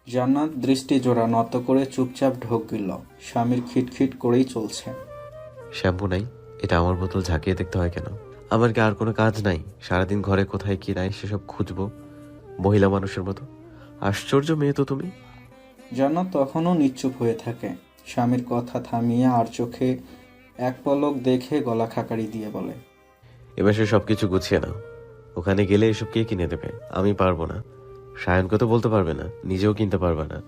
জান্নাত দৃষ্টি জোড়া নত করে চুপচাপ ঢোক গিল। স্বামীর খিটখিট করেই চলছে। শ্যাম্পু নাই? এটা আমার বোতল ঝাঁকিয়ে দেখতে হয় কেন? আমার কি আর কোনো কাজ নাই? সারাদিন ঘরে কোথায় কি নাই সেসব খুঁজবো মহিলা মানুষের মতো? আশ্চর্য মেয়ে তো তুমি। জান্নাত তখনও নিশ্চুপ হয়ে থাকে। স্বামীর কথা থামিয়ে আর চোখে এক পলক দেখে গলা খাকারি দিয়ে বলে, এবার সে সবকিছু গুছিয়ে নাও। ওখানে গেলে এসব কে কিনে দেবে? আমি পারবো না। সায়নকে তো বলতে পারবে না, নিজেও কিনতে পারবে না।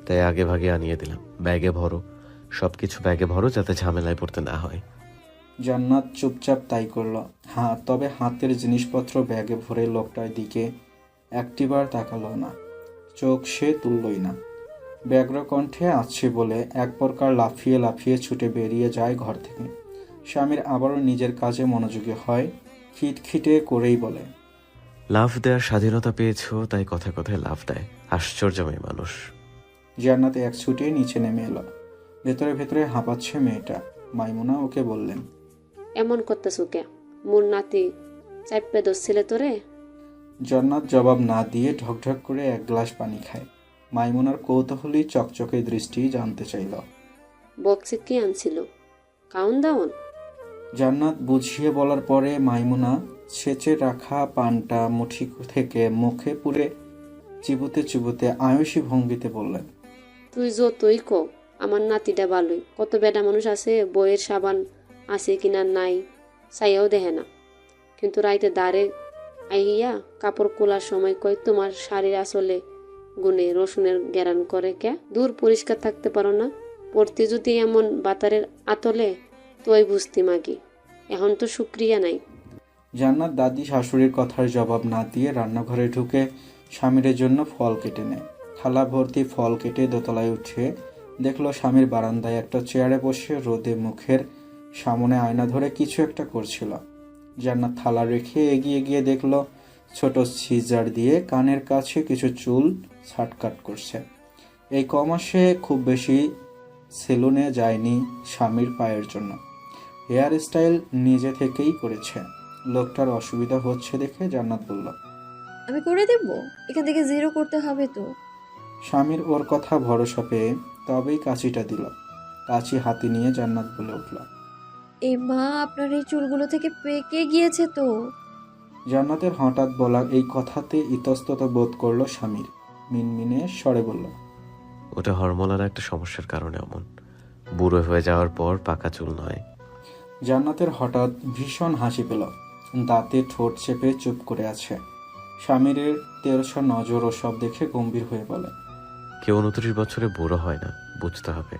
তাই আগে ভাগে আনিয়ে দিলাম। ব্যাগে ভরো, সবকিছু ব্যাগে ভরো, যাতে ঝামেলায় পড়তে না হয়। জান্নাত চুপচাপ তাই করল। হ্যাঁ, তবে হাতের জিনিসপত্র ব্যাগে ভরে লোকটার দিকে একটিবার তাকালো না, চোখ সে তুললই না। ব্যগ্র কণ্ঠে আসছে বলে এক প্রকার লাফিয়ে লাফিয়ে ছুটে বেরিয়ে যায় ঘর থেকে। স্বামীর আবারও নিজের কাজে মনোযোগী হয়, খিটখিটে করেই বলে, লাফ দেওয়ার স্বাধীনতা পেয়েছো, তাই কথায় কথায় লাফ দেয়। আশ্চর্য মেয়ে মানুষ। জান্নাত এক ছুটে নিচে নেমে এলো। ভেতরে ভেতরে হাঁপাচ্ছে মেয়েটা। মাইমুনা ওকে বললেন, এমন করতেছু কে? মোর নাতি চাইপে ধরছিলে তোরে? জান্নাত জবাব না দিয়ে ঢকঢক করে এক গ্লাস পানি খায়। মাইমুনার কৌতূহলী চকচকে দৃষ্টি জানতে চাইল। বক্সে কি আনছিল? কাউন দাউন? জান্নাত বুঝিয়ে বলার পরে মাইমুনা সেচে রাখা পানটা মুঠি থেকে মুখে পুরে চিবুতে চিবুতে আয়ুষী ভঙ্গিতে বললেন, তুই যতই কো আমার নাতিটা ভালোই। কত বেটা মানুষ আছে বইয়ের সাবান আছে কিনা নাই চাইয়াও দেখে না, কিন্তু রাইতে দাঁড়ে আইয়া কাপড় কোলার সময় কয় তোমার শাড়ির আসলে গুনে রসুনের গেরান করে কে? দূর পরিষ্কার থাকতে পারো না? পড়তে যদি এমন বাতারের আতলে তোই বুঝতি মাগি। এখন তো শুক্রিয়া নাই। জান্নাত দাদি শাশুড়ির কথার জবাব না দিয়ে রান্নাঘরে ঢুকে স্বামীর জন্য ফল কেটে নেয়। থালা ভর্তি ফল কেটে দোতলায় উঠে দেখলো স্বামীর বারান্দায় একটা চেয়ারে বসে রোদে মুখের সামনে আয়না ধরে কিছু একটা করছিল। জান্নাত থালা রেখে এগিয়ে গিয়ে দেখলো ছোট সিজার দিয়ে কানের কাছে কিছু চুল ছাটকাট করছে। এই কমাসে খুব বেশি সেলুনে যায়নি স্বামীর পায়ের জন্য। হেয়ার স্টাইল নিজে থেকেই করেছে। লোকটার অসুবিধা হচ্ছে দেখে জান্নাত বলল, আমি করে দেব, এখান থেকে জিরো করতে হবে তো। স্বামীর ওর কথা ভরসা পেয়ে তবেই কাঁচিটা দিল। কাঁচি হাতে নিয়ে জান্নাত বলে উঠল, এ মা, আপনার এই চুলগুলো থেকে পেকে গিয়েছে তো। জান্নাতের হঠাৎ বলা এই কথাতে ইতস্তত বোধ করলো স্বামীর। মিনমিনে স্বরে বলল, ওটা হরমোনাল একটা সমস্যার কারণে অমন। বুড়ো হয়ে যাওয়ার পর পাকা চুল নয়। জান্নাতের হঠাৎ ভীষণ হাসি পেল। দাঁতে ঠোঁট চেপে চুপ করে আছে। স্বামীর তেরোশো নজর ও সব দেখে গম্ভীর হয়ে বলে, কেউ 29 বছরে বুড়ো হয় না, বুঝতে হবে।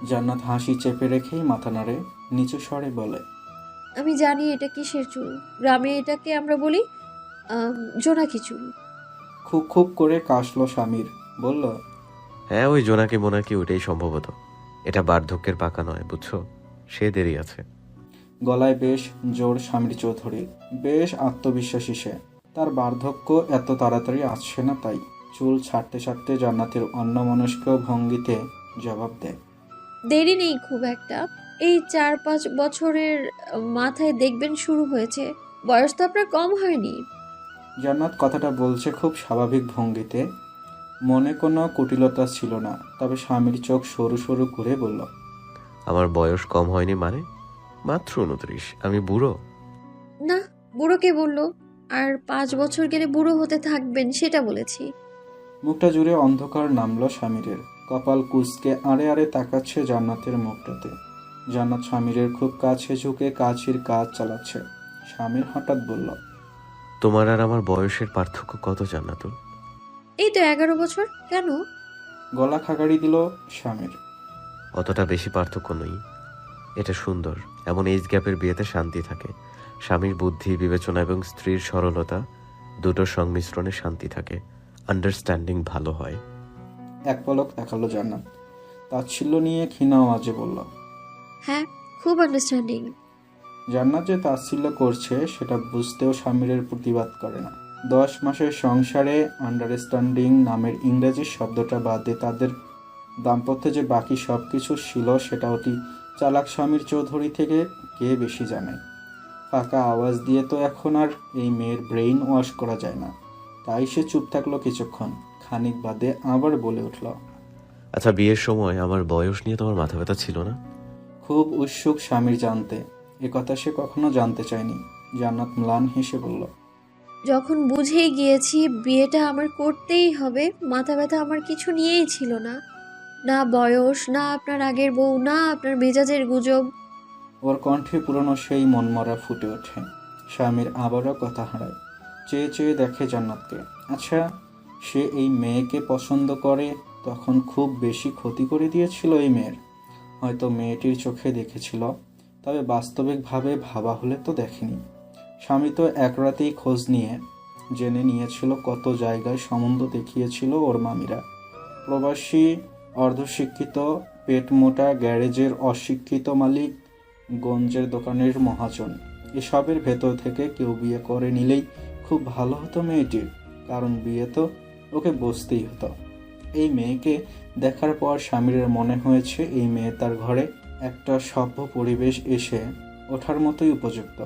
জান্নাত হাসি চেপে রেখেই মাথা নাড়ে, নিচু স্বরে বলে, আমি জানি এটা কিসের চুল। গ্রামে এটাকে আমরা বলি জোনাকি চুল। খুব খুব করে কাশলো স্বামীর, বলল, হ্যাঁ, ওই জোনাকি মোনাকি, ওইটাই সম্ভবত। এটা বার্ধক্যের পাকা নয়, বুঝছো? সে দেরি আছে। গলায় বেশ জোর স্বামীর চৌধুরী, বেশ আত্মবিশ্বাসী সে। তার বার্ধক্য এত তাড়াতাড়ি আসছে না তাই। চুল ছাড়তে ছাড়তে জান্নাতের অন্যমনস্ক ভঙ্গিতে জবাব দেয়, দেরি নেই খুব একটা। এই 4-5 বছরের মাথায় দেখবেন শুরু হয়েছে। বয়স তো আপনার কম হয়নি। জান্নাত কথাটা বলছে খুব স্বাভাবিক ভঙ্গিতে, মনে কোনো কুটিলতা ছিল না। তবে স্বামীর চোখ সরু সরু করে বলল, আমার বয়স কম হয়নি মানে? মাত্র 29। আমি বুড়ো? না, বুড়ো কে বললো? আর 5 বছর গেলে বুড়ো হতে থাকবেন সেটা বলেছি। মুখটা জুড়ে অন্ধকার নামলো স্বামীরের। কপাল কুঁচকে আড়ে আড়ে তাকাচ্ছে জান্নাতের মুখটাতে। জান্নাত স্বামীরের খুব কাছে ঝুঁকে কাছির কাজ চালাচ্ছে। স্বামীর হঠাৎ বলল, তোমার আর আমার বয়সের পার্থক্য কত জান্নাতুল? এই তো 11 বছর। কেন? গলা খাকারি দিল স্বামীর। অতটা বেশি পার্থক্য নেই। এটা সুন্দর। এমন এজ গ্যাপের বিয়েতে শান্তি থাকে। স্বামীর বুদ্ধি বিবেচনা এবং স্ত্রীর সরলতা দুটোর সংমিশ্রণে শান্তি থাকে। আন্ডারস্ট্যান্ডিং ভালো হয়। এক পলক তাকালো জান্নাত। তাচ্ছিল্য নিয়ে ক্ষীণ আওয়াজে বলল, হ্যাঁ, খুব আন্ডারস্ট্যান্ডিং। জান্নাত যে তাচ্ছিল্য করছে সেটা বুঝতেও স্বামীরের প্রতিবাদ করে না। 10 মাসের সংসারে আন্ডারস্ট্যান্ডিং নামের ইংরেজি শব্দটা বাদে তাদের দাম্পত্যে যে বাকি সব কিছু ছিল সেটা অতি চালাক স্বামীর চৌধুরী থেকে কে বেশি জানে। ফাঁকা আওয়াজ দিয়ে তো এখন আর এই মেয়ের ব্রেইন ওয়াশ করা যায় না। তাই সে চুপ থাকলো কিছুক্ষণ, খানিক বাদে আবার বলে উঠল। আচ্ছা, বিয়ের সময় আমার বয়স নিয়ে তোমার মাথা ব্যথা ছিল না? খুব উৎসুক স্বামীর জানতে, একথা সে কখনো জানতে চায়নি। জান্নাত ম্লান হেসে বলল, যখন বুঝেই গিয়েছি বিয়েটা আমার করতেই হবে, মাথা ব্যথা আমার কিছু নিয়েই ছিল না। না বয়স, না আপনার আগের বউ, না আপনার মেজাজের গুজব। ওর কণ্ঠে পুরনো সেই মনমরা ফুটে ওঠে। স্বামীর আবারও কথা হারায়। চেয়ে চেয়ে দেখে জান্নাতকে। আচ্ছা, সে এই মেয়েকে পছন্দ করে তখন খুব বেশি ক্ষতি করে দিয়েছিল এই মেয়ের? হয়তো মেয়েটির চোখে দেখেছিল, তবে বাস্তবিকভাবে ভাবা হলে তো দেখেনি। স্বামী তো এক রাতেই খোঁজ নিয়ে জেনে নিয়েছিল কত জায়গায় সম্বন্ধ দেখিয়েছিল ওর মামিরা। প্রবাসী, অর্ধশিক্ষিত, পেট মোটা গ্যারেজের অশিক্ষিত মালিক, গঞ্জের দোকানের মহাজন, এসবের ভেতর থেকে কেউ বিয়ে করে নিলেই খুব ভালো হতো মেয়েটির, কারণ বিয়ে তো ওকে বসতেই হতো। এই মেয়েকে দেখার পর স্বামীর মনে হয়েছে এই মেয়ে তার ঘরে একটা সভ্য পরিবেশ এসে ওঠার মতোই উপযুক্ত।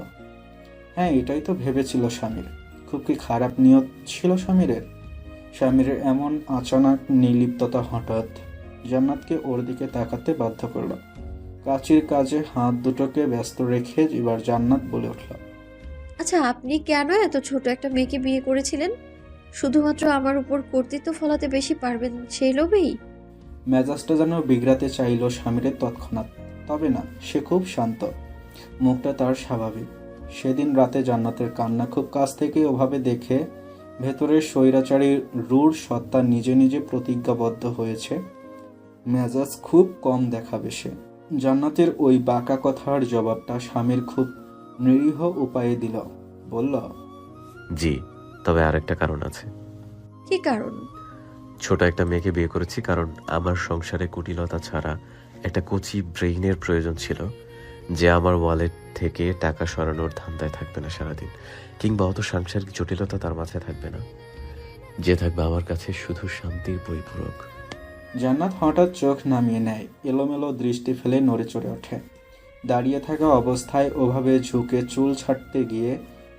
হ্যাঁ, এটাই তো ভেবেছিল স্বামীর। খুব কি খারাপ নিয়ত ছিল স্বামীরের? স্বামীর এমন আচানক নির্লিপ্ততা হঠাৎ জান্নাতকে ওর দিকে তাকাতে বাধ্য করল। কাচির কাজে হাত দুটোকে ব্যস্ত রেখে এবার জান্নাত বলে উঠল, আচ্ছা, আপনি কেন এত ছোট একটা মেয়েকে বিয়ে করেছিলেন? শুধুমাত্র আমার উপর কর্তৃত্ব ফলাতে বেশি পারবেন সেই লোভেই? মেজাজটা যেন বিগড়াতে চাইল স্বামীরের তৎক্ষণাৎ। তবে না, সে খুব শান্ত, মুখটা তার স্বাভাবিক। সেদিন রাতে জান্নাতের কান্না খুব কাছ থেকে ওভাবে দেখে ভেতরের স্বৈরাচারী রূঢ় সত্তা নিজে নিজে প্রতিজ্ঞাবদ্ধ হয়েছে মেজাজ খুব কম দেখাবে সে। জান্নাতের ওই বাঁকা কথার জবাবটা স্বামীর খুব নিরীহ উপায়ে দিল। বলল, জি, তবে আরেকটা কারণ আছে। কি কারণ? ছোট একটা মেয়েকে বিয়ে করেছি কারণ আমার সংসারে কুটিলতা ছাড়া একটা কচি ব্রেইনের প্রয়োজন ছিল, যে আমার ওয়ালেট থেকে টাকা সরানোর ধান্দায় থাকবে না সারাদিন, কিংবা অত সাংসারিক জটিলতা তার মাথায় থাকবে না, যে থাকবে আমার কাছে শুধু শান্তির পরিপূরক। জান্নাত হঠাৎ চোখ নামিয়ে নেয়, এলোমেলো দৃষ্টি ফেলে নড়ে চড়ে ওঠে। দাঁড়িয়ে থাকা অবস্থায় ওভাবে ঝুঁকে চুল ছাড়তে গিয়ে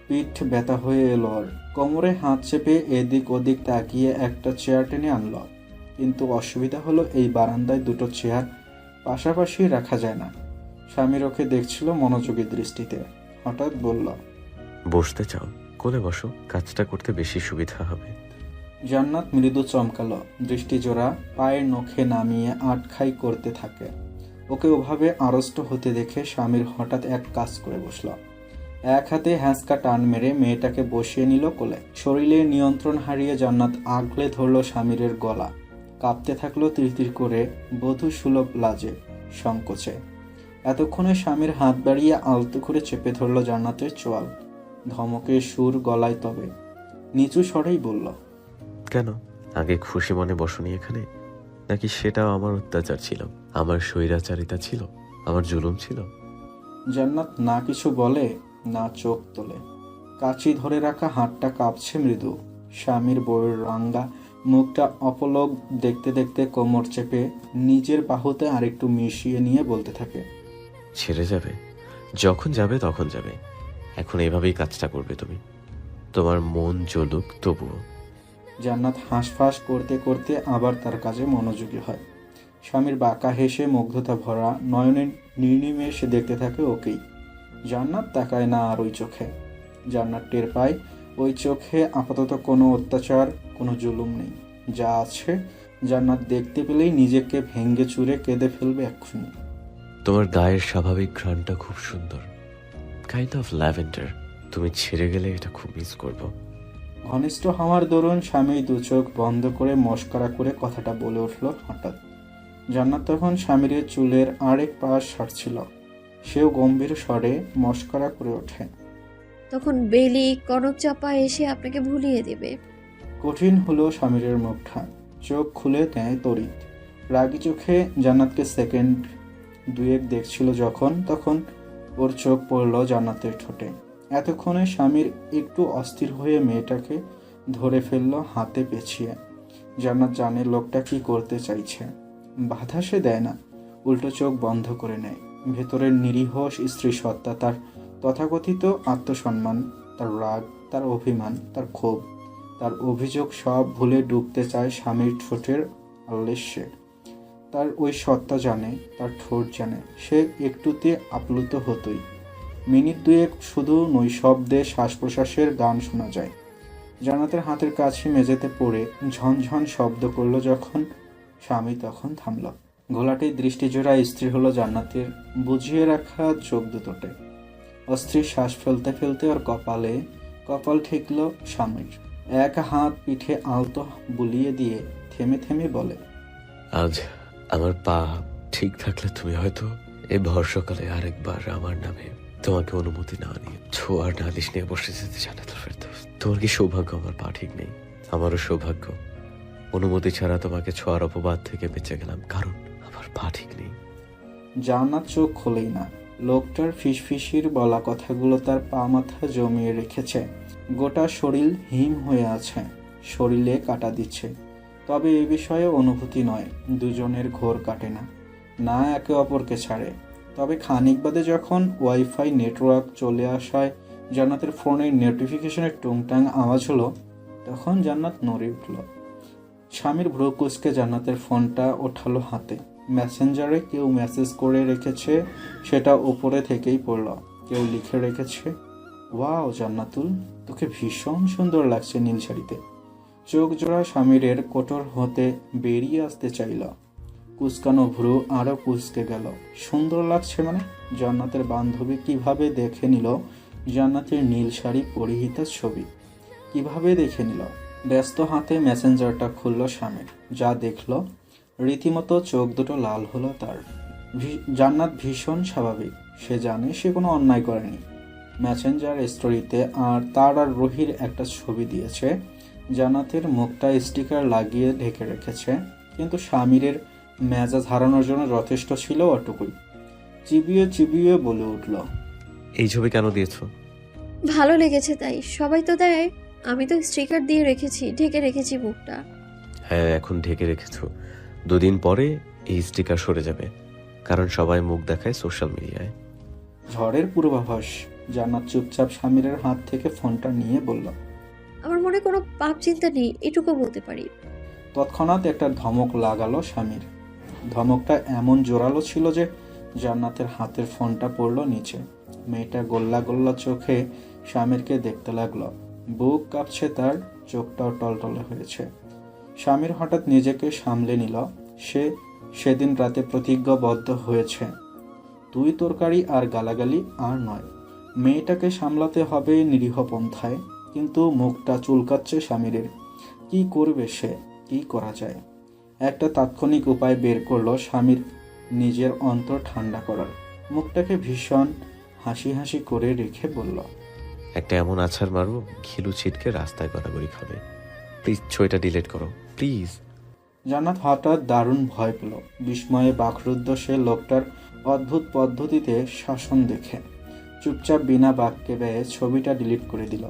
পিঠ ব্যথা হয়ে এলো ওর। কোমরে হাত চেপে এদিক ওদিক তাকিয়ে একটা চেয়ার টেনে আনল। কিন্তু অসুবিধা হলো এই বারান্দায় দুটো চেয়ার পাশাপাশি রাখা যায় না। স্বামীর ওকে দেখছিল মনোযোগী দৃষ্টিতে। হঠাৎ বলল, বসতে চাও? কোলে বসো, কাজটা করতে বেশি সুবিধা হবে। জান্নাত মৃদু চমকালো, দৃষ্টি জোড়া পায়ের নখে নামিয়ে আটখাই করতে থাকে। ওকে ওভাবে আড়ষ্ট হতে দেখে স্বামীর হঠাৎ এক কাজ করে বসল। এক হাতে হ্যাঁচকা টান মেরে মেয়েটাকে বসিয়ে নিল কোলে। শরীরে নিয়ন্ত্রণ হারিয়ে জান্নাত আগলে ধরল স্বামীরের গলা। কাঁপতে থাকলো তিরতির করে, বধূ সুলভ লাজে, সংকোচে। এতক্ষণে স্বামীর হাত বাড়িয়ে আলতো করে চেপে ধরল জান্নাতের চোয়াল। ধমকের সুর গলায়, তবে নিচু স্বরেই বলল, কেন? আগে খুশি মনে বসনি এখানে? নাকি সেটাও আমার অত্যাচার ছিল, আমার স্বৈরাচারিতা ছিল, আমার জুলুম ছিল? জান্নাত না কিছু বলে, না চোখ তোলে। কাচি ধরে রাখা হাতটা কাঁপছে মৃদু। স্বামীর বউয়ের রাঙ্গা মুখটা অপলক দেখতে দেখতে কোমর চেপে নিজের বাহুতে আরেকটু মিশিয়ে নিয়ে বলতে থাকে, ছেড়ে যাবে? যখন যাবে তখন যাবে। এখন এভাবেই কাজটা করবে তুমি। তোমার মন জ্বলুক তবুও। জান্নাত হাঁসফাঁস করতে করতে আবার তার কাজে মনোযোগী হয়। স্বামীর বাঁকা হেসে মুগ্ধতা ভরা নয়নে নির্নিমেষ দেখতে থাকে ওকেই। জান্নাত তাকায় না আর ওই চোখে। জান্নাত টের পায় ওই চোখে আপাতত কোনো অত্যাচার, কোনো জুলুম নেই। যা আছে জান্নাত দেখতে পেলেই নিজেকে ভেঙ্গে চুরে কেঁদে ফেলবে এক্ষুনি। তোমার গায়ের স্বাভাবিক ঘ্রাণটা খুব সুন্দর, কাইন্ড অফ ল্যাভেন্ডার। তুমি ছেড়ে গেলে এটা খুব মিস করব। ঘনিষ্ঠ হওয়ার দরুন স্বামী দু চোখ বন্ধ করে মস্করা করে কথাটা বলে উঠল হঠাৎ। জান্নাত তখন স্বামীর চুলের আরেক পাশ সারছিল। সেও গম্ভীর স্বরে মস্করা করে ওঠে, তখন বেলি কনক চাপা এসে আপনাকে ভুলিয়ে দেবে। কঠিন হলো স্বামীর মুখটা। চোখ খুলে নেয় তড়িৎ। রাগী চোখে জান্নাতকে সেকেন্ড দুয়েক দেখছিল যখন, তখন ওর চোখ পড়ল জান্নাতের ঠোঁটে। এতক্ষণে স্বামীর একটু অস্থির হয়ে মেয়েটাকে ধরে ফেলল হাতে পেঁচিয়ে। জান্নাত জানে লোকটা কি করতে চাইছে। বাধা সে দেয় না, উল্টো চোখ বন্ধ করে নেয়। ভেতরের নিরীহ স্ত্রী সত্তা, তার তথাকথিত আত্মসম্মান, তার রাগ, তার অভিমান, তার ক্ষোভ তার অভিযোগ সব ভুলে ডুবতে চায় স্বামীর ঠোঁটের আলস্যে। তার ওই সত্তা জানে, তার ঠোঁট জানে, সে একটুতে আপ্লুত হতোই। মিনিট দুয়েক শুধু নৈশব্দে শ্বাস প্রশ্বাসের গান শোনা যায়। জান্নাতের হাতের কাছে মেঝেতে পড়ে ঝনঝন শব্দ করলো যখন স্বামী তখন থামল। ঘোলাটে দৃষ্টিজোড়া স্থির হলো জান্নাতের বুঝিয়ে রাখা চোখ দুটোতে। অস্থির শ্বাস ফেলতে ফেলতে ওর কপাল ঠেকল স্বামীর। এক হাত পিঠে আলতো বুলিয়ে দিয়ে থেমে থেমে বলে, আজ আমার পা ঠিক থাকলে তুমি হয়তো এই বর্ষাকালে আরেকবার আমার নামে তোমাকে অনুমতি না নিয়ে ছোঁয়ার নালিশ নিয়ে বসে যেতে জান্নাতুল ফেরদৌস। তোমার কি সৌভাগ্য আমার পা ঠিক নেই? আমারও সৌভাগ্য, অনুমতি ছাড়া তোমাকে ছোঁয়ার অপবাদ থেকে বেঁচে গেলাম, কারণ আমার পা ঠিক নেই। জান্নাত চোখ খোলেই না। লোকটার ফিসফিসির বলা কথাগুলো তার পা মাথা জমিয়ে রেখেছে। গোটা শরীর হিম হয়ে আছে, শরীরে কাটা দিচ্ছে। তবে এ বিষয়ে অনুভূতি নয়, দুজনের ঘোর কাটে না, না একে অপরকে ছাড়ে। তবে খানিক বাদে যখন ওয়াইফাই নেটওয়ার্ক চলে আসায় জান্নাতের ফোনের নোটিফিকেশনের টুংটাং আওয়াজ হলো, তখন জান্নাত নড়ে উঠল। স্বামীর ভ্রু কুঁচকে জান্নাতের ফোনটা ওঠালো হাতে। মেসেঞ্জারে কেউ মেসেজ করে রেখেছে, সেটা উপরে থেকেই পড়ল। কেউ লিখে রেখেছে, ওয়াও জান্নাতুল, তোকে ভীষণ সুন্দর লাগছে নীল শাড়িতে। চোখ জোড়া স্বামীরের কোটর হতে বেরিয়ে আসতে চাইল। কুচকানো ভ্রু আরও কুচকে গেল। সুন্দর লাগছে মানে? জান্নাতের বান্ধবী কিভাবে দেখে নিল জান্নাতের নীল শাড়ি পরিহিতা ছবি? কিভাবে দেখে নিল? ব্যস্ত হাতে মেসেঞ্জারটা খুলল স্বামীর। যা দেখল, রীতিমতো চোখ দুটো লাল হলো তার। জান্নাত ভীষণ স্বাভাবিক, সে জানে সে কোনো অন্যায় করেনি। মেসেঞ্জার স্টোরিতে তার আর রুহির একটা ছবি দিয়েছে। জান্নাতের মুখটা স্টিকার লাগিয়ে ঢেকে রেখেছে, কিন্তু স্বামীরের মেজাজ হারানোর জন্য যথেষ্ট ছিল ওটুকুই। চিবিয়ে চিবিয়ে বলে উঠল, এই ছবি কেন দিয়েছো? ভালো লেগেছে তাই। সবাই তো দেয়, আমি তো স্টিকার দিয়ে রেখেছি, ঢেকে রেখেছি মুখটা। হ্যাঁ, এখন ঢেকে রেখেছো, দুদিন পরে এই স্টিকার সরে যাবে, কারণ সবাই মুখ দেখায় সোশ্যাল মিডিয়ায়। ঝড়ের পূর্বাভাস। জান্নাত চুপচাপ স্বামীরের হাত থেকে ফোনটা নিয়ে বলল, আমার মনে কোনো পাপ চিন্তা নেই, এটুকু বলতে পারি। তৎক্ষণাৎ একটা ধমক লাগালো স্বামীর। ধমকটা এমন জোরালো ছিল যে জান্নাতের হাতের ফোনটা পড়ল নিচে। মেয়েটা গোল্লা গোল্লা চোখে স্বামীরকে দেখতে লাগলো। বুক কাঁপছে তার, চোখটাও টলটলে হয়েছে। স্বামীর হঠাৎ নিজেকে সামলে নিল। সে সেদিন রাতে প্রতিজ্ঞাবদ্ধ হয়েছে, তুই তরকারি আর গালাগালি আর নয়। মেয়েটাকে সামলাতে হবে নিরীহ পন্থায়, কিন্তু মুখটা চুলকাচ্ছে স্বামীরের। কি করবে সে? কি করা যায়? একটা তাৎক্ষণিক উপায় বের করলো স্বামীর নিজের অন্তর ঠান্ডা করার। মুখটাকে ভীষণ হাসি হাসি করে রেখে বলল, একটা এমন আছাড় মারবো ঘিলু ছিটকে রাস্তায় গড়াগড়ি খাবে। প্লিজ ছবিটা ডিলিট করো, প্লিজ। জান্নাত হঠাৎ দারুণ ভয় পেল। বিস্ময়ে বাকরুদ্ধ সে লোকটার অদ্ভুত পদ্ধতিতে শাসন দেখে। চুপচাপ বিনা বাক্যে ব্যয়ে ছবিটা ডিলিট করে দিল।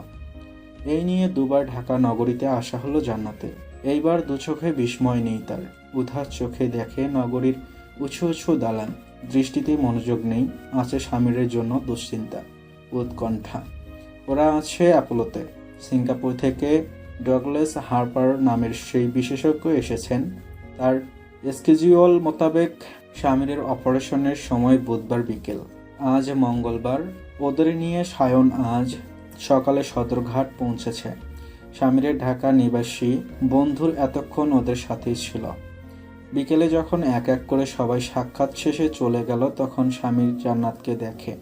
এই নিয়ে দুবার ঢাকা নগরীতে আসা হলো জান্নাতে। এইবার দু চোখে বিস্ময় নেই তার। উধার চোখে দেখে নগরীর উঁচু উঁচু দালান। দৃষ্টিতে মনোযোগ নেই, আছে স্বামীরের জন্য দুশ্চিন্তা, উৎকণ্ঠা। ওরা আছে অ্যাপোলোতে। সিঙ্গাপুর থেকে ডগলাস হার্পার নামের সেই বিশেষজ্ঞ এসেছেন। তার স্কেজিউল মোতাবেক স্বামীরের অপারেশনের সময় বুধবার বিকেল। আজ মঙ্গলবার। ওদের নিয়ে সায়ন আজ সকালে সদরঘাট পৌঁছেছে। স্বামীরের ঢাকা নিবাসী বন্ধুর এতক্ষণ ওদের সাথেই ছিল। বিকেলে যখন এক এক করে সবাই সাক্ষাৎ শেষে চলে গেল, তখন স্বামীর জান্নাতকে দেখে।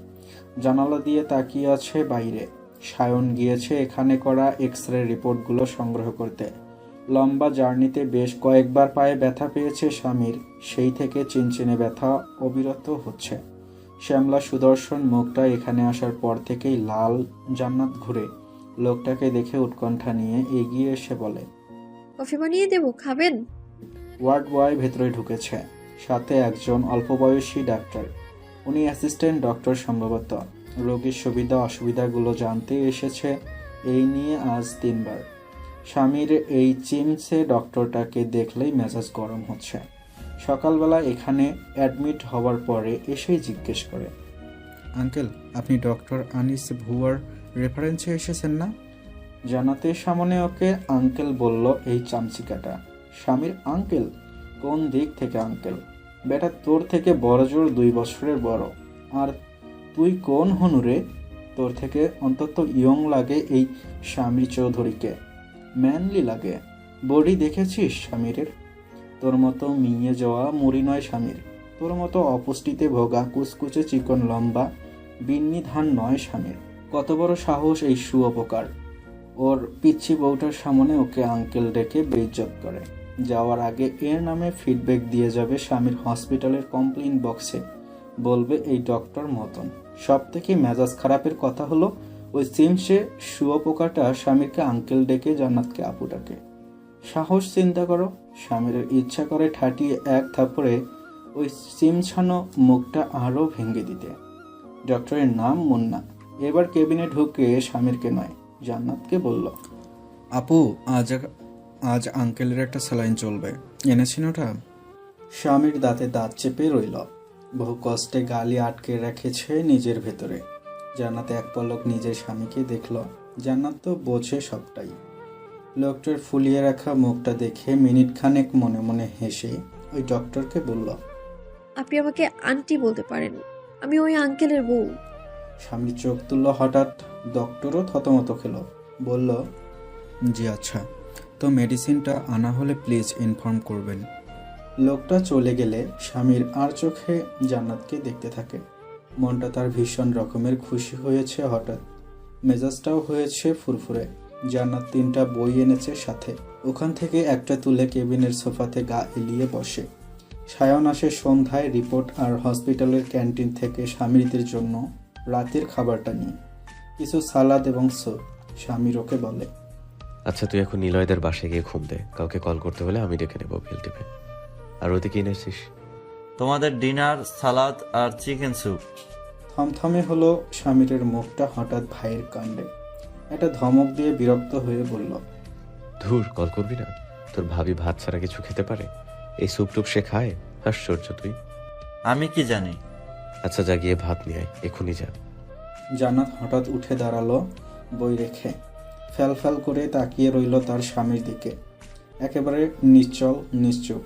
জানালা দিয়ে তাকিয়ে আছে বাইরে। সায়ন গিয়েছে এখানে করা এক্স-রে রিপোর্টগুলো সংগ্রহ করতে। লম্বা জার্নিতে বেশ কয়েকবার পায়ে ব্যথা পেয়েছে স্বামীর, সেই থেকে চিনচিনে ব্যথা অবিরত হচ্ছে। শ্যামলা সুদর্শন মুখটা এখানে আসার পর থেকেই লাল। জান্নাত ঘুরে লোকটাকে দেখে উৎকণ্ঠা নিয়ে এগিয়ে এসে বলে, কফি বানিয়ে দেবো, খাবেন? ওয়ার্ড বয় ভেতরে ঢুকেছে, সাথে একজন অল্পবয়সী ডাক্তার। উনি অ্যাসিস্ট্যান্ট ডক্টর সম্ভবত। রোগীর সুবিধা অসুবিধাগুলো জানতে এসেছে। এই নিয়ে আজ 3 বার। স্বামীর এই চিমসে ডক্টরটাকে দেখলেই মেজাজ গরম হচ্ছে। সকালবেলা এখানে অ্যাডমিট হওয়ার পরে এসেই জিজ্ঞেস করে, আঙ্কেল, আপনি ডক্টর আনিস ভুয়ার রেফারেন্সে এসেছেন না? জান্নাতের সামনে ওকে আঙ্কেল বলল এই চামচিকাটা। স্বামীর আঙ্কেল? কোন দিক থেকে আঙ্কেল? বেটা তোর থেকে বড় জোর 2 বছরের বড়। আর তুই কোন হনুরে? তোর থেকে অন্তত ইয়ং লাগে এই স্বামীর চৌধুরীকে, ম্যানলি লাগে। বডি দেখেছিস স্বামীরের? তোর মতো মিয়ে যাওয়া মুড়ি নয় স্বামীর। তোর মতো অপুষ্টিতে ভোগা কুচকুচে চিকন লম্বা বিন্নি ধান নয় স্বামীর। কত বড় সাহস এই শুয়োপকার! ওর পিচ্ছি বউটার সামনে ওকে আঙ্কেল ডেকে বেইজ্জত করে। যাওয়ার আগে এর নামে ফিডব্যাক দিয়ে যাবে স্বামীর হসপিটালের কমপ্লেইন বক্সে, বলবে এই ডক্টর মতন। সব থেকে মেজাজ খারাপের কথা হলো ওই সিমসে শুয়োপোকাটা স্বামীরকে আঙ্কেল ডেকে জান্নাতকে আপু ডাকে। সাহস চিন্তা করো! স্বামীর ইচ্ছা করে ঠাটিয়ে এক থাপড়ে ওই সিমছানো মুখটা আরও ভেঙে দিতে। ডক্টরের নাম মুন্না। এবার কেবিনে ঢুকে স্বামীরকে নয় জান্নাতকে বলল, আপু আজ আঙ্কেলের একটা স্যালাইন চলবে, এনেছেন ওটা? স্বামীর দাঁতে দাঁত চেপে রইল। বহু কষ্টে গালি আটকে রেখেছে নিজের ভেতরে। জান্নাত এক পলক নিজের স্বামীকে দেখল। জান্নাত তো বোঝে সবটাই। লোকটার ফুলিয়ে রাখা মুখটা দেখে মিনিট খানেক মনে মনে হেসে ওই ডক্টরকে বলল, আপনি আমাকে আন্টি বলতে পারেন, আমি ওই আঙ্কেলের বউ। স্বামী চোখ তুলল হঠাৎ। ডক্টরও থতমত খেল। বলল, জি আচ্ছা, তো মেডিসিনটা আনা হলে প্লিজ ইনফর্ম করবেন। লোকটা চলে গেলে স্বামীর আর চোখে জান্নাতকে দেখতে থাকে। মনটা তার ভীষণ রকমের খুশি হয়েছে হঠাৎ। মেজাজটাও হয়েছে ফুরফুরে। জান্নাত 3টা বই এনেছে সাথে। ওখান থেকে একটা তুলে কেবিনের সোফাতে গা এলিয়ে বসে। সায়ন আসে সন্ধ্যায় রিপোর্ট আর হসপিটালের ক্যান্টিন থেকে স্বামীদের জন্য রাতের খাবারটা নিয়ে কিছু সালাদ এবং স্যুপ। স্বামীর ওকে বলে, আচ্ছা তুই এখন নিলয়দের বাসায় গিয়ে ঘুম দে, কাউকে কল করতে হলে আমি ডেকে নেবো বিল টিপে। আর ওদিকে এনেছিস? তোমাদের ডিনার, সালাদ আর চিকেন স্যুপ। থমথমে হলো স্বামীরের মুখটা হঠাৎ ভাইয়ের কাণ্ডে। একটা ধমক দিয়ে বিরক্ত হয়ে বলল, ধুর, কল করবি না? তোর ভাবি ভাত ছাড়া কিছু খেতে পারে? এই স্যুপ টুপ সে খায়? আশ্চর্য তুই। আমি কি জানি? আচ্ছা যা গিয়ে ভাত নিয়ে আয়, এক্ষুনি যা। জান্নাত হঠাৎ উঠে দাঁড়ালো বই রেখে। ফ্যাল করে তাকিয়ে রইল তার স্বামীর দিকে, একেবারে নিশ্চল, নিশ্চুপ,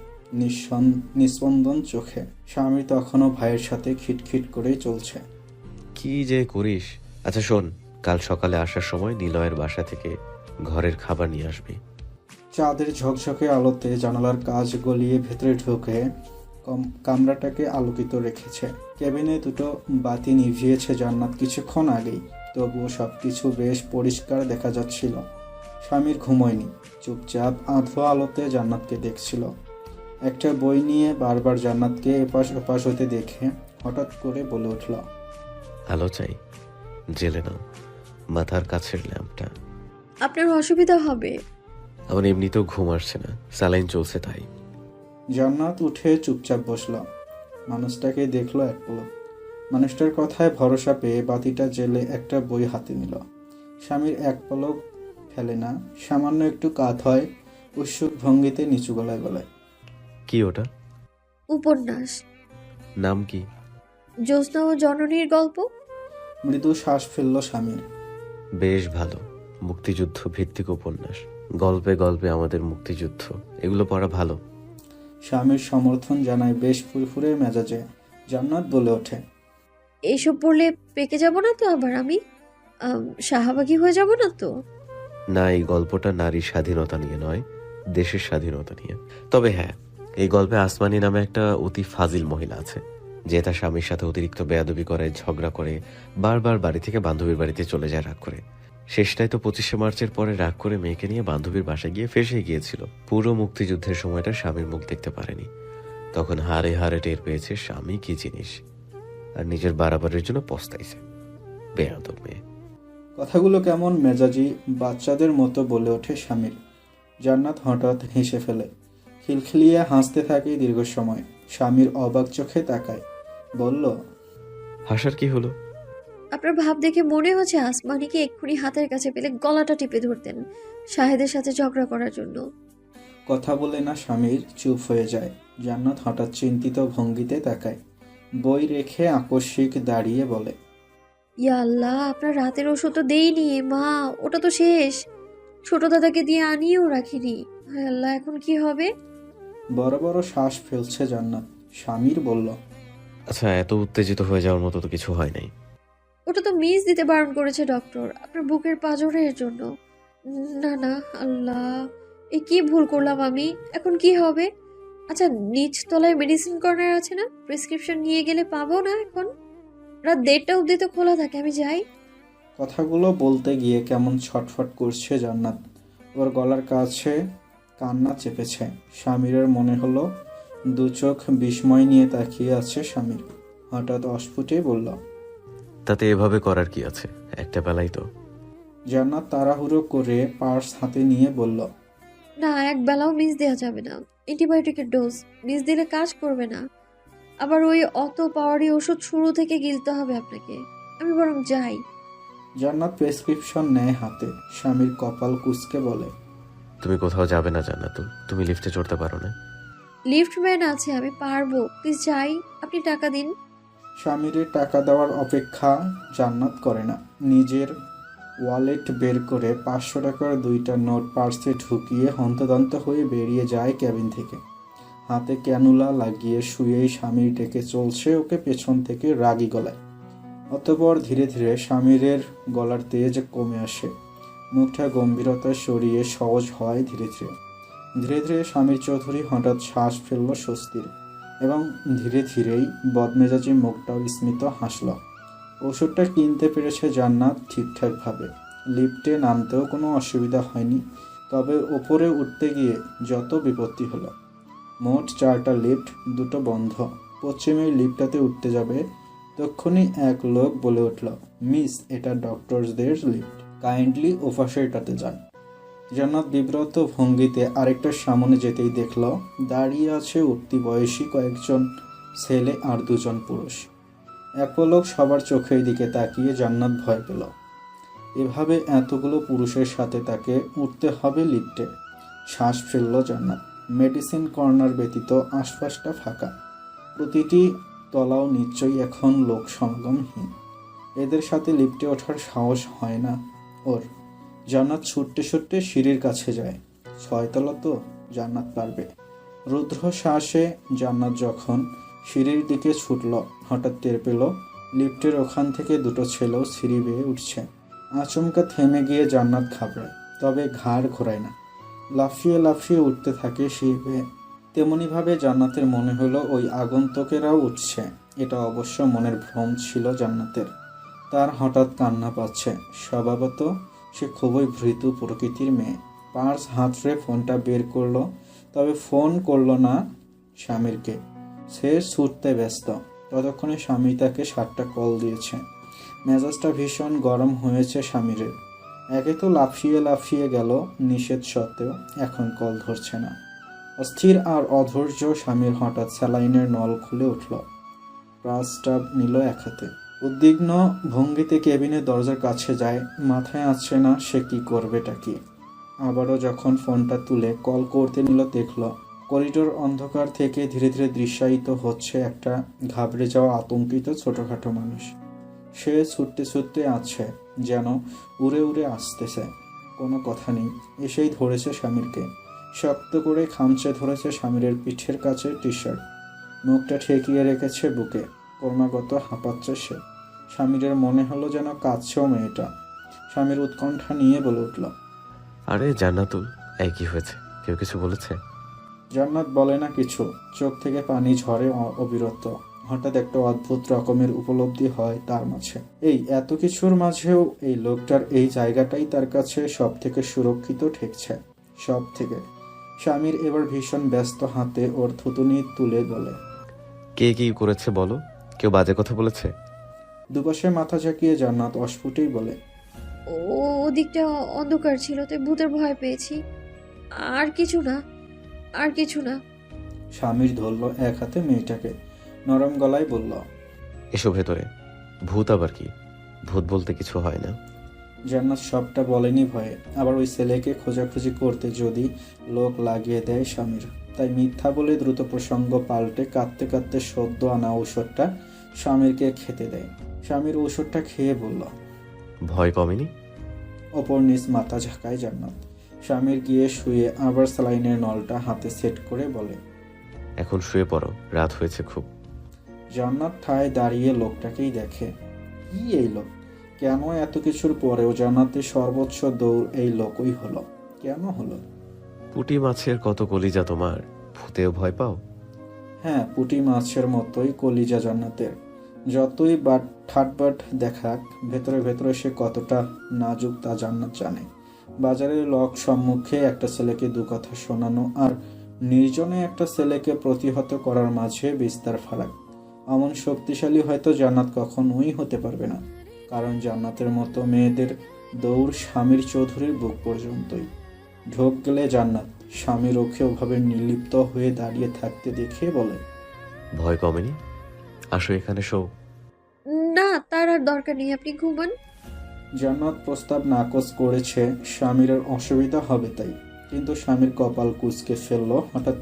নিস্পন্দন চোখে। স্বামী তখনও ভাইয়ের সাথে খিটখিট করেই চলছে। কি যে করিস! আচ্ছা শোন, কাল সকালে আসার সময় নিলয়ের বাসা থেকে ঘরের খাবার নিয়ে আসবি। চাঁদের ঝকঝকে আলোতে জানালার কাঁচ গলিয়ে ভেতরে ঢুকে কামরাটাকে আলোকিত রেখেছে। কেবিনে 2টো বাতি নিভিয়েছে জান্নাত কিছুক্ষণ আগেই, তবুও সবকিছু বেশ পরিষ্কার দেখা যাচ্ছিল। স্বামীর ঘুমোয়নি, চুপচাপ আধো আলোতে জান্নাতকে দেখছিল। একটা বই নিয়ে বারবার জান্নাতকে এপাশ ওপাশ হতে দেখে হঠাৎ করে বলে উঠল, আলো চাই, জেলে নাও মাথার কাছের ল্যাম্পটা। আপনার অসুবিধা হবে। আমার এমনিতেও ঘুম আসছে না, স্যালাইন চলছে তাই। জান্নাত উঠে চুপচাপ বসল। মানুষটাকে দেখলো এক পলক। মানুষটার কথায় ভরসা পেয়ে বাতিটা জেলে একটা বই হাতে নিল। স্বামীর এক পলক ফেলে না, সামান্য একটু কাত হয় উৎসুক ভঙ্গিতে নিচু গলায় বলে, কি ওটা? উপন্যাস। নাম কি? জ্যোৎস্না ও জননীর গল্প। মৃদু শ্বাস ফেলল স্বামীর। বেশ ভালো, মুক্তিযুদ্ধ ভিত্তিক উপন্যাস। গল্পে গল্পে আমাদের মুক্তিযুদ্ধ, এগুলো পড়া ভালো। স্বামীর সমর্থন জানায় বেশ ফুরফুরে মেজাজে। জান্নাত বলে ওঠে, এইসব পড়লে পেকে যাব না তো আবার আমি? শাহাবাগী হয়ে যাব না তো? না, এই গল্পটা নারী স্বাধীনতা নিয়ে নয়, দেশের স্বাধীনতা নিয়ে। তবে হ্যাঁ, এই গল্পে আসমানি নামে একটা অতি ফাজিল মহিলা আছে, যে তার স্বামীর সাথে অতিরিক্ত বেয়াদবি করে, ঝগড়া করে, বারবার বাড়ি থেকে বান্ধবীর বাড়িতে চলে যায় রাগ করে। শেষটায় তো 25শে মার্চের পরে রাগ করে মেয়েকে নিয়ে বান্ধবীর বাসায় গিয়ে ফেঁসে গিয়েছিল। পুরো মুক্তিযুদ্ধের সময়টা স্বামীর মুখ দেখতে পারেনি। তখন হারে হারে টের পেয়েছে স্বামী কি জিনিস, আর নিজের বাড়াবাড়ির জন্য পস্তাইছে। বেয়াদব মেয়ে। কথাগুলো কেমন মেজাজি বাচ্চাদের মতো বলে ওঠে স্বামীর। জান্নাত হঠাৎ হেসে ফেলে। খিলখিলিয়ে হাসতে থাকে দীর্ঘ সময়। স্বামীর অবাক চোখে তাকায়, বলল, হাসার কি হলো? আপনার ভাব দেখে মনে হচ্ছে আসমানিকে এক্ষুনি হাতের কাছে পেলে গলাটা টিপে ধরতেন শাহেদের সাথে ঝগড়া করার জন্য। কথা বলে না স্বামীর চুপ হয়ে যায়। জান্নাত হঠাৎ চিন্তিত ভঙ্গিতে তাকায়। বই রেখে আকস্মিক দাঁড়িয়ে বলে, ইয়া আল্লাহ, আপনার রাতের ওষুধ তো দেইনি মা, ওটা তো শেষ। ছোট দাদাকে দিয়ে আনিয়েও রাখিনি। হায় আল্লাহ, এখন কি হবে? বড় বড় শ্বাস ফেলছে জান্নাত। স্বামীর বলল, আচ্ছা, এত উত্তেজিত হয়ে যাওয়ার মতো তো কিছু হয় নাই। ওটা তো মিস দিতে বারণ করেছে ডক্টর, আপনার বুকের পাঁজরের জন্য। না না, আল্লাহ, এ কি ভুল করলাম আমি? এখন কি হবে? আচ্ছা, নিচ তলায় মেডিসিন কর্নার আছে না? প্রেসক্রিপশন নিয়ে গেলে পাবো না এখন? রাত 1:30 অবধি তো খোলা থাকে, আমি যাই। কথাগুলো বলতে গিয়ে কেমন ছটফট করছে জান্নাত। ওর গলার কাছে কান্না চেপেছে। স্বামীরের মনে হলো দু চোখ বিস্ময় নিয়ে তাকিয়ে আছে স্বামীর। হঠাৎ অস্ফুটে বলল, তাতে এভাবে করার কি আছে, একটা বেলাই তো। জান্নাত তাড়াহুড়ো করে পার্স হাতে নিয়ে বলল, না, এক বেলাও মিস দেওয়া যাবে না। অ্যান্টিবায়োটিকের ডোজ মিস দিলে কাজ করবে না। আবার ওই অত পাওয়ারি ওষুধ শুরু থেকে গিলতে হবে আপনাকে। আমি বরং যাই। জান্নাত প্রেসক্রিপশন নেয় হাতে। স্বামীর কপাল কুঁচকে বলে, তুমি কোথাও যাবে না জান্নাতুল, তুমি লিফটে চড়তে পারো না? লিফটম্যান আছে, আমি পারবো। প্লিজ যাই, আপনি টাকা দিন। স্বামীরের টাকা দেওয়ার অপেক্ষা জান্নাত করে না। নিজের ওয়ালেট বের করে 500 টাকার 2টা নোট পার্সে ঢুকিয়ে হন্তদন্ত হয়ে বেরিয়ে যায় ক্যাবিন থেকে। হাতে ক্যানুলা লাগিয়ে শুয়েই স্বামীর ডেকে চলছে ওকে পেছন থেকে রাগী গলায়। অতঃপর ধীরে ধীরে স্বামীরের গলার তেজ কমে আসে। মুখটা গম্ভীরতা সরিয়ে সহজ হয় ধীরে ধীরে। ধীরে ধীরে স্বামীর চৌধুরী হঠাৎ শ্বাস ফেলল স্বস্তির, এবং ধীরে ধীরেই বদমেজাজি মুখটাও স্মিত হাসল। ওষুধটা কিনতে পেরেছে জান্নাত ঠিকঠাকভাবে। লিফটে নামতেও কোনো অসুবিধা হয়নি। তবে ওপরে উঠতে গিয়ে যত বিপত্তি হলো। মোট 4টা লিফট, 2টো বন্ধ। পশ্চিমের লিফটটাতে উঠতে যাবে, তক্ষুনি এক লোক বলে উঠল, মিস, এটা ডক্টরসদের লিফট, কাইন্ডলি ওপাশেরটাতে যান। জান্নাত বিব্রত ভঙ্গিতে আরেকটার সামনে যেতেই দেখল দাঁড়িয়ে আছে উঠতি বয়সী কয়েকজন ছেলে আর 2জন পুরুষ। এক পলক সবার চোখের দিকে তাকিয়ে জান্নাত ভয় পেল। এভাবে এতগুলো পুরুষের সাথে তাকে উঠতে হবে লিফটে। শ্বাস ফেলল জান্নাত। মেডিসিন কর্নার ব্যতীত আশপাশটা ফাঁকা। প্রতিটি তলাও নিশ্চয়ই এখন লোক সমাগমহীন। এদের সাথে লিফটে ওঠার সাহস হয় না ওর। জান্নাত ছুটতে ছুটতে সিঁড়ির কাছে যায়। 6 তলা তো, জান্নাত পারবে। রুদ্র শ্বাসে জান্নাত যখন সিঁড়ির দিকে ছুটল, হঠাৎ টের পেল লিফটের ওখান থেকে 2টো ছেলেও সিঁড়ি বেয়ে উঠছে। আচমকা থেমে গিয়ে জান্নাত ঘাবড়ায়, তবে ঘাড় ঘোরায় না। লাফিয়ে লাফিয়ে উঠতে থাকে সিঁড়ি বেয়ে। তেমনিভাবে জান্নাতের মনে হলো ওই আগন্তুকেরাও উঠছে। এটা অবশ্য মনের ভ্রম ছিল জান্নাতের। তার হঠাৎ কান্না পাচ্ছে। স্বভাবত সে খুবই ভীতু প্রকৃতির মেয়ে। পার্স হাতড়ে ফোনটা বের করলো, তবে ফোন করলো না স্বামীরকে। সে ছুটতে ব্যস্ত। ততক্ষণে স্বামী তাকে 7টা কল দিয়েছে। মেজাজটা ভীষণ গরম হয়েছে স্বামীরের। একে তো লাফিয়ে লাফিয়ে গেল নিষেধ সত্ত্বেও, এখন কল ধরছে না। অস্থির আর অধৈর্য স্বামীর হঠাৎ স্যালাইনের নল খুলে উঠল। প্রাস্টাব নিল এক হাতে। উদ্বিগ্ন ভঙ্গিতে কেবিনের দরজার কাছে যায়। মাথায় আসছে না সে কি করবেটা কি। আবারও যখন ফোনটা তুলে কল করতে নিল, দেখল করিডোর অন্ধকার থেকে ধীরে ধীরে দৃশ্যায়িত হচ্ছে একটা ঘাবড়ে যাওয়া আতঙ্কিত ছোটখাটো মানুষ। সে ছুটতে ছুটতে আছে, যেন উড়ে উড়ে আসতেছে। কোনো কথা নেই, এসেই ধরেছে স্বামীরকে। শক্ত করে খামচে ধরেছে স্বামীরের পিঠের কাছে টি শার্ট। মুখটা ঠেকিয়ে রেখেছে বুকে। ক্রমাগত হাঁপাচ্ছে সে। স্বামীরের মনে হলো যেন কাঁদছেও মেয়েটা। স্বামীর উৎকণ্ঠা নিয়ে বলে উঠল, আরে জান্নাতুল, এই কি হয়েছে? কেউ কিছু বলেছে? জান্নাত বলে না কিছু। চোখ থেকে পানি ঝরে অবিরত। হঠাৎ একটা অদ্ভুত রকমের উপলব্ধি হয় তার মাঝে। এই এত কিছুর মাঝেও এই লোকটার এই জায়গাটাই তার কাছে সব থেকে সুরক্ষিত ঠেকছে। সব থেকে। স্বামীর এবার ভীষণ ব্যস্ত হাতে ওর থুতুনি তুলে বলে, কে কি করেছে বলো? কেউ বাজে কথা বলেছে? দুপাশে মাথা ঝাঁকিয়ে জান্নাত অস্ফুটেই বলে, ওদিকটা অন্ধকার ছিল, তাই ভূতের ভয় পেয়েছি। আর কিছু না, আর কিছু না। স্বামীর ধরল এক হাতে মেয়েটাকে। নরম গলায় বলল, এসো ভেতরে। ভূত আবার কি? ভূত বলতে কিছু হয় না। জান্নাত সবটা বলেনি ভয়ে। আবার ওই ছেলেকে খোঁজাখুঁজি করতে যদি লোক লাগিয়ে দেয় স্বামীর, তাই মিথ্যা বলে দ্রুত প্রসঙ্গ পাল্টে কাঁদতে কাঁদতে সদ্য আনা ঔষধটা স্বামীরকে খেতে দেয়। স্বামীর ঔষধটা খেয়ে বলল, ভয় কমেনি? অপর নিজ মাথা ঝাঁকায় জান্নাত। স্বামীর গিয়ে শুয়ে আবার স্যালাইনের নলটা হাতে সেট করে বলে। এখন শুয়ে পড়ো, রাত হয়েছে খুব। জান্নাত ঠায় দাঁড়িয়ে লোকটাকেই দেখে। কি এই লোক? কেন এত কিছুর পরেও জান্নাতের সর্বোচ্চ দৌড় এই লোকই হলো? কেন হলো? পুঁটি মাছের কত কলিজা তোমার, ভূতেও ভয় পাও? হ্যাঁ, পুঁটি মাছের মতোই কলিজা জান্নাতের। যতই ঠাটবাট দেখাক, ভেতরে ভেতরে সে কতটা নাজুক তা জান্নাত জানে। বাজারের লোক সম্মুখে একটা ছেলেকে দু কথা শোনানো আর নির্জনে একটা ছেলেকে প্রতিহত করার মাঝে বিস্তার ফারাক। এমন শক্তিশালী হয়তো জান্নাত কখনোই হতে পারবে না, কারণ জান্নাতের মতো মেয়েদের দৌড় স্বামীর চৌধুরীর বুক পর্যন্তই। ঢোক গেলে জান্নাত স্বামীর ওকে ওভাবে নির্লিপ্ত হয়ে দাঁড়িয়ে থাকতে দেখে বলে। ভয় কমেনি? আসো এখানে শো। না, তার আর দরকার নেই, আপনি ঘুমান। জান্নাত প্রস্তাব নাকচ করেছে স্বামীর অসুবিধা হবে তাই, কিন্তু স্বামীর কপাল কুঁচকে ফেললো হঠাৎ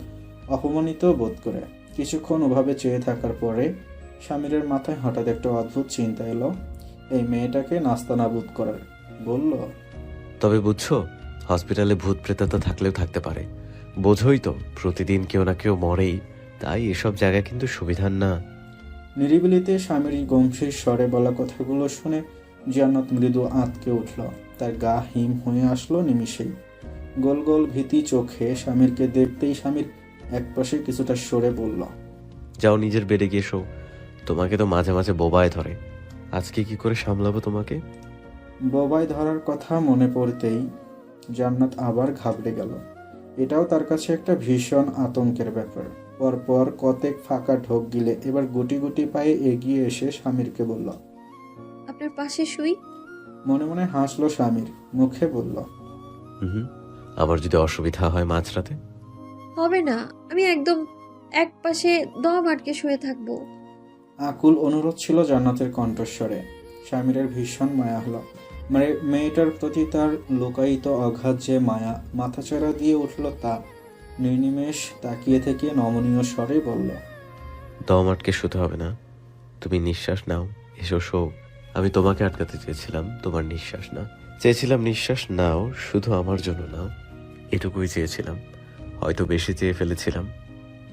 অপমানিত বোধ করে। কিছুক্ষণ ওভাবে চেয়ে থাকার পরে স্বামীর মাথায় হঠাৎ একটা অদ্ভুত চিন্তা এলো, এই মেয়েটাকে নাস্তানাবুদ করার। বলল, তবে বুঝছো, হসপিটালে ভূত প্রেততা থাকলেও থাকতে পারে। বোঝোই তো, প্রতিদিন কেউ না কেউ মরেই, তাই এসব জায়গা কিন্তু সুবিধার না। নিরিবিলিতে স্বামীর গম্ভীর স্বরে বলা কথাগুলো শুনে জান্নাত মৃদু আঁতকে উঠল। তার গা হিম হয়ে আসলো নিমিষেই। গোল গোল ভীতি চোখে স্বামীরকে দেখতেই স্বামীর একপাশে কিছুটা সরে বলল, যাও নিজের বেডে গিয়ে শো। তোমাকে তো মাঝে মাঝে বোবায় ধরে, আজকে কি করে সামলাবো তোমাকে? বোবায় ধরার কথা মনে পড়তেই জান্নাত আবার ঘাবড়ে গেল। এটাও তার কাছে একটা ভীষণ আতঙ্কের ব্যাপার। পরপর কতেক ফাঁকা ঢোক গিলে এবার গুটি গুটি পায়ে এগিয়ে এসে স্বামীরকে বলল। আপনার পাশে শুই। মনে মনে হাসলো স্বামীর, মুখে বলল, হুম, আবার যদি অসুবিধা হয় মাঝরাতে? হবে না, আমি একদম এক পাশে দম আটকে শুয়ে থাকবো। আকুল অনুরোধ ছিল জান্নাতের কণ্ঠস্বরে। স্বামীরের ভীষণ মায়া হলো। মেয়েটার প্রতি তার লুকায়িত অগাধ যে মায়া মাথাচাড়া দিয়ে উঠল তা। নির্নিমেষ তাকিয়ে থেকে নমনীয় স্বরে বলল, দম আটকে শুতে হবে না, তুমি নিঃশ্বাস নাও, এসো শো। আমি তোমাকে আটকাতে চেয়েছিলাম, তোমার নিঃশ্বাস না। চেয়েছিলাম নিঃশ্বাস নাও, শুধু আমার জন্য নাও, এটুকুই চেয়েছিলাম। হয়তো বেশি চেয়ে ফেলেছিলাম,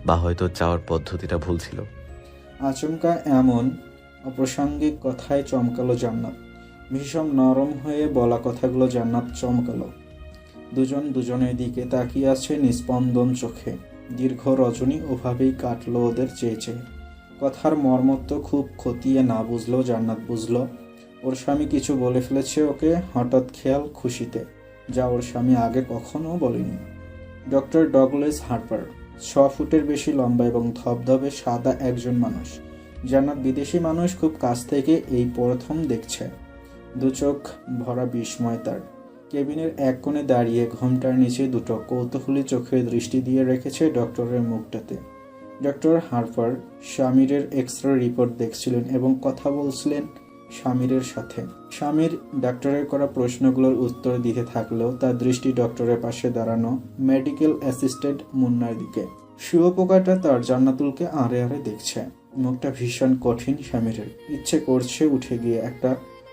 বা হয়তো চাওয়ার পদ্ধতিটা ভুল ছিল। আচমকা এমন অপ্রাসঙ্গিক কথায় চমকালো জান্নাত। ভীষণ নরম হয়ে বলা কথাগুলো জান্নাত চমকালো। দুজন দুজনের দিকে তাকিয়ে আছে নিস্পন্দন চোখে। দীর্ঘ রজনী ওভাবেই কাটলো ওদের চেয়ে চেয়ে। কথার মর্মত্ব খুব খতিয়ে না বুঝলেও জান্নাত বুঝলো ওর স্বামী কিছু বলে ফেলেছে ওকে হঠাৎ খেয়াল খুশিতে, যা ওর স্বামী আগে কখনো বলেনি। ডক্টর ডগলাস হার্পার 6 ফুটের বেশি লম্বা এবং ধবধবে সাদা একজন মানুষ। জান্নাত বিদেশি মানুষ খুব কাছ থেকে এই প্রথম দেখছে। দু চোখ ভরা বিস্ময় তার। কেবিনের এক কোণে দাঁড়িয়ে ঘোমটার নিচে দুটো কৌতূহলী চোখের দৃষ্টি দিয়ে রেখেছে ডক্টরের মুখটাতে। ডক্টর হার্পার স্বামীরের এক্সরে রিপোর্ট দেখছিলেন এবং কথা বলছিলেন স্বামীরের সাথে। স্বামীর ডাক্তারের করা প্রশ্নগুলোর উত্তর দিতে থাকলেও তার দৃষ্টি ডক্টরের পাশে দাঁড়ানো মেডিকেল অ্যাসিস্ট্যান্ট মুন্নার দিকে। শুয়োপোকাটা তার জান্নাতুলকে আড়ে আড়ে দেখছে। মুখটা ভীষণ কঠিন স্বামীরের। ইচ্ছে করছে উঠে গিয়ে একটা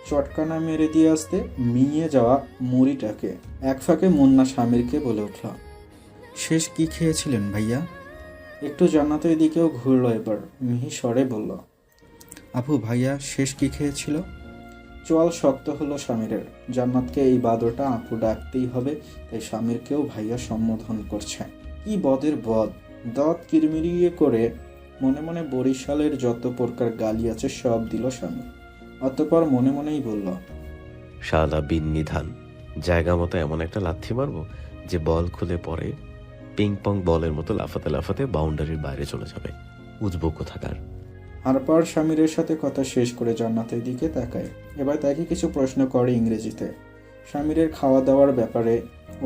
চটকানা মেরে দিয়ে আসতে মিয়ে যাওয়া মুড়িটাকে। এক ফাঁকে মুন্না স্বামীরকে বলে উঠল, শেষ কি খেয়েছিলেন ভাইয়া? একটু জান্নাতের দিকেও ঘুরল এবার। মিহি স্বরে বলল, আপু ভাইয়া শেষ কি খেয়েছিল? চোয়াল শক্ত হলো স্বামীরের। জান্নাতকে এই বাদরটা আপু ডাকতেই হবে, তাই স্বামীরকেও ভাইয়া সম্বোধন করছে। কি বদের বদ! দাঁত কিরমিরিয়ে করে মনে মনে বরিশালের যত প্রকার গালি আছে সব দিল স্বামী। অতঃপর মনে মনেই বলল, শালা বিন্নি ধান, জায়গা মতো এমন একটা লাথি মারবো যে বল খুলে পড়ে পিং পং বলের মতো লাফাতে লাফাতে বাউন্ডারির বাইরে চলে যাবে। উজবো কোথাকার। হারপার স্বামীরের সাথে কথা শেষ করে জান্নাতের দিকে তাকায়। এবার তাকে কিছু প্রশ্ন করে ইংরেজিতে। স্বামীরের খাওয়া দাওয়ার ব্যাপারে,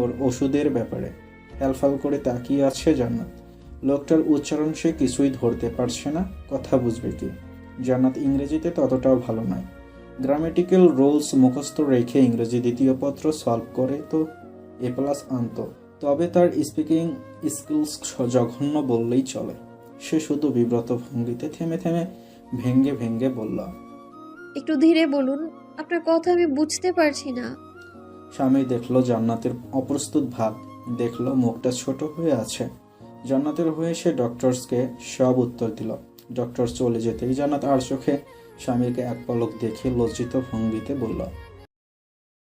ওর ওষুধের ব্যাপারে। ফ্যালফাল করে তাকিয়ে আছে জান্নাত। লোকটার উচ্চারণ সে কিছুই ধরতে পারছে না, কথা বুঝবে কি? জান্নাত ইংরেজিতে ততটাও ভালো নয়। গ্রামেটিক্যাল রুলস মুখস্থ রেখে ইংরেজি দ্বিতীয় পত্র সলভ করে তো A+ আনত, তবে তার স্পিকিং স্কিলস জঘন্য বললেই চলে। সে শুধু বিব্রত ভঙ্গিতে থেমে থেমে ভেঙ্গে ভেঙ্গে বলল, একটু ধীরে বলুন, আপনার কথা আমি বুঝতে পারছি না। স্বামী দেখলো জান্নাতের অপ্রস্তুত ভাব, দেখলো মুখটা ছোট হয়ে আছে। জান্নাতের হয়ে সে ডক্টরসকে সব উত্তর দিল। ডক্টর চলে যেতেই জান্নাত আর চোখে স্বামীকে এক পলক দেখে লজ্জিত ভঙ্গিতে বলল,